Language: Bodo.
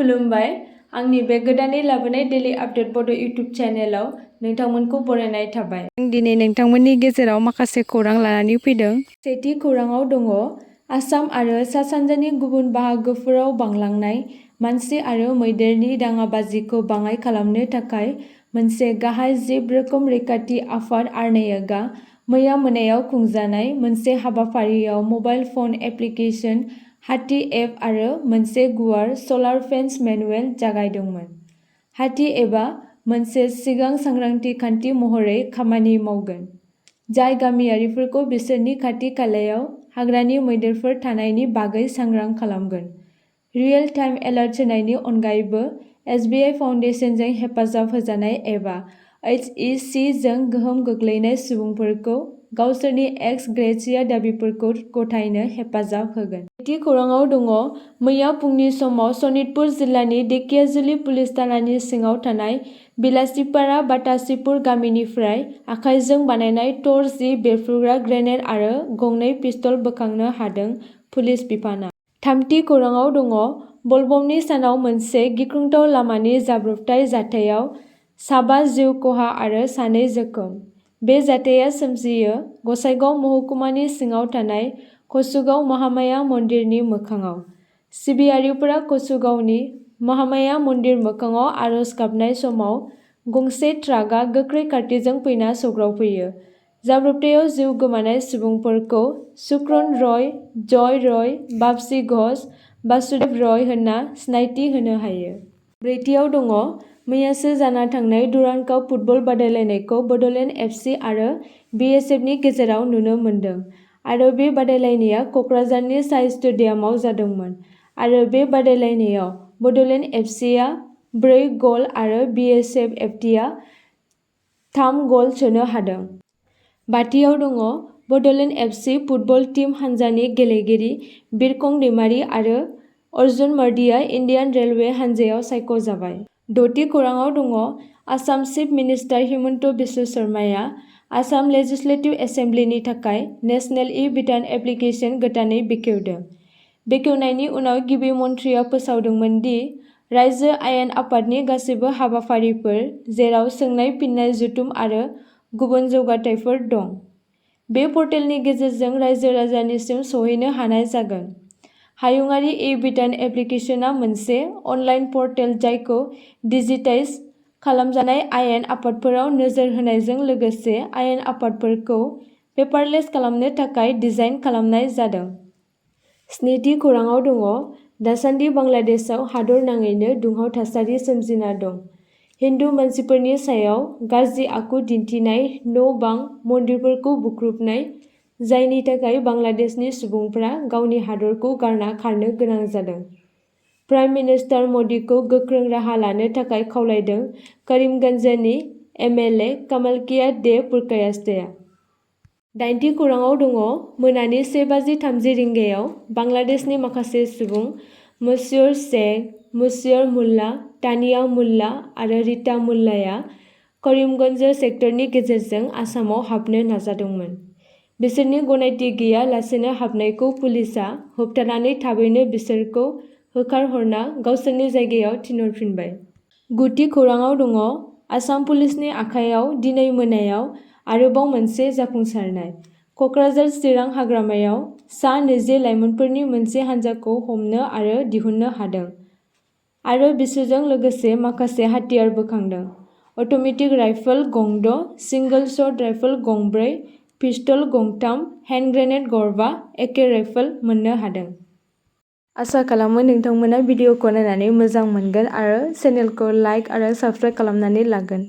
खुलुमबाय आंनि बे गोदानै लाबोनाय डेली आपडेट बड' इउटुब चेनेलाव नोंथांमोनखौ बरायनाय थाबाय। दिनै नोंथांमोननि गेजेराव माखासे खौरां लानानै फैदों। सेथि खौराङाव दङ आसाम आरो सा सानजानि गुबुन बाहागोफोराव बांलांनाय मानसि आरो मैदेरनि दाङाबाजिखौ बाङाइ खालामनो थाखाय मोनसे गाहाय जिब रोखोम रैखाथि आफाद आरनेयगा मैया मोनायाव खुंजानाय मोनसे हाबाफारियाव मबाइल फन एप्लिकेशन हाथी एप आरो मोनसे गुवार सलार फेन्स मेनुएल जागायदोंमोन। हाथी एपआ मोनसे सिगां सांग्रांथि खान्थि महरै खामानि मावगोन, जाय गामियारिफोरखौ बिसोरनि खाथि खालायाव हाग्रानि मैदेरफोर थानायनि बागै सांग्रां खालामगोन। रियेल टाइम एलार्ट होनायनि अनगायैबो एसबिआइ फाउन्डेशनजों हेफाजाब होजानाय एपआ HEC जों गोहोम गोग्लैनाय सुबुंफोरखौ गावसोरनि एक्स ग्रेशिया दाबिफोरखौ गथायनो हेफाजाब होगोन। नैथि खौराङाव दङ मैया फुंनि समाव सनितपुर जिल्लानि धेकियाजुलि पुलिस थानानि सिङाव थानाय बिलासिपारा बातासिपुर गामिनिफ्राय आखाइजों बानायनाय टर्च जि बेरफ्रुग्रा ग्रेनेड आरो गंनै पिस्तल बोखांनो हादों पुलिस बिफानआ। थामथि खौराङाव दङ बलबमनि सानाव मोनसे गिख्रंथाव लामानि जाब्रबथाय जाथायाव साबा जिउ खहा आरो सानै जोखोम। बे जाथाया सोमजियो गसाइगाव महकुमानि सिङाव थानाय कसुगाव महामाया मन्दिरनि मोखाङाव। सिबियारिफोरा कसुगावनि महामाया मन्दिर मोखाङाव आरज गाबनाय समाव गंसे ट्राकआ गोख्रै खारथिजों फैना सौग्रावफैयो। जाब्रबथायाव जिउ गोमानाय सुबुंफोरखौ सुक्रन रय, जय रय, बापसी घोष, बासुदेव रय होनना सिनायथि होनो हायो। ब्रैथियाव दङ मैयासो जाना थांनाय दुरान्ड काप फुटबल बादायलायनायखौ बडलेण्ड एफसि आरो बिएसएफनि गेजेराव नुनो मोन्दों आरो बे बादायलायनाया कक्राझारनि साइ स्टेडियामाव जादोंमोन आरो बे बादायलायनायाव बडलेण्ड एफसिआ 4 गल आरो बिएसएफ एफटिआ 3 गल सोनो हादों। बाथियाव दङ बडलेण्ड एफसि फुटबल टीम हानजानि गेलेगिरि बिरखं दैमारि आरो अर्जुन मार्डिया इन्डियान रेलवे हानजायाव सायख'जाबाय। द'थि खौराङाव दङ आसाम चिफ मिनिस्टार हिमन्त बिश्व शर्माया आसाम लेजिस्लेटिभ एसेमब्लिनि थाखाय नेशनेल ई-बिधान एप्लिकेशन गोदानै बेखेवदों। बेखेवनायनि उनाव गिबि मन्थ्रिया फोसावदोंमोन दि रायजो आयेन आफादनि गासैबो हाबाफारिफोर जेराव सोंनाय फिननाय जथुम आरो गुबुन जौगाथायफोर दं, बे पर्टेलनि गेजेरजों रायजो राजानिसिम सौहैनो हानाय जागोन। हायुङारि ई-बिधान एप्लिकेशनआ मोनसे अनलाइन पर्टेल जायखौ डिजिटाइज खालामजानाय आयेन आफादफोराव नोजोर होनायजों लोगोसे आयेन आफादफोरखौ पेपारलेस खालामनो थाखाय डिजाइन खालामनाय जादों। स्निथि खौराङाव दङ दासान्दि बांलादेशआव हादरनाङैनो दुंहाव थासारि सोमजिना दं। हिन्दु मानसिफोरनि सायाव गाज्रि आखु दिन्थिनाय, न'-बां, मन्दिरफोरखौ बुख्रुबनाय, जायनि थाखाय बांलादेशनि सुबुंफोरा गावनि हादरखौ गारना खारनो गोनां जादों। प्राइम मिनिस्टार मदिखौ गोख्रों राहा लानो थाखाय खावलायदों करिमगन्जनि एमएलए कमलकिया दे पुरकायस्थआ। दाइनथि खौराङाव दङ मोनानि 1:30 रिंगायाव बांलादेशनि माखासे सुबुं मस्योर शेख, मस्योर मुल्ला, तानिया मुल्ला आरो रिता मुल्लाया करिमगन्ज सेक्टरनि गेजेरजों आसामाव हाबनो नाजादोंमोन। बिसोरनि गनायथि गैया लासेनो हाबनायखौ पुलिसआ होबथानानै थाबैनो बिसोरखौ होखारहरना गावसोरनि जायगायाव थिनहरफिनबाय। गुथि खौराङाव दङ आसाम पुलिसनि आखायाव दिनै मोनायाव आरोबाव मोनसे जाफुंसारनाय। कक्राझार चिरां हाग्रामायाव सा 20 लाइमोनफोरनि मोनसे हानजाखौ हमनो आरो दिहुननो हादों आरो बिसोरजों लोगोसे माखासे हाथियार बोखांदों। अट'मेटिक राइफल गं-6, सिंगल शट राइफल गं-4, पिस्तल गं-3, हेन्ड ग्रेनेड गरबा, एके राइफल मोननो हादों। आसा खालामो नोंथांमोना भिडिअखौ नायनानै मोजां मोनगोन आरो चेनेलखौ लाइक आरो साबस्क्राइब खालामनानै लागोन।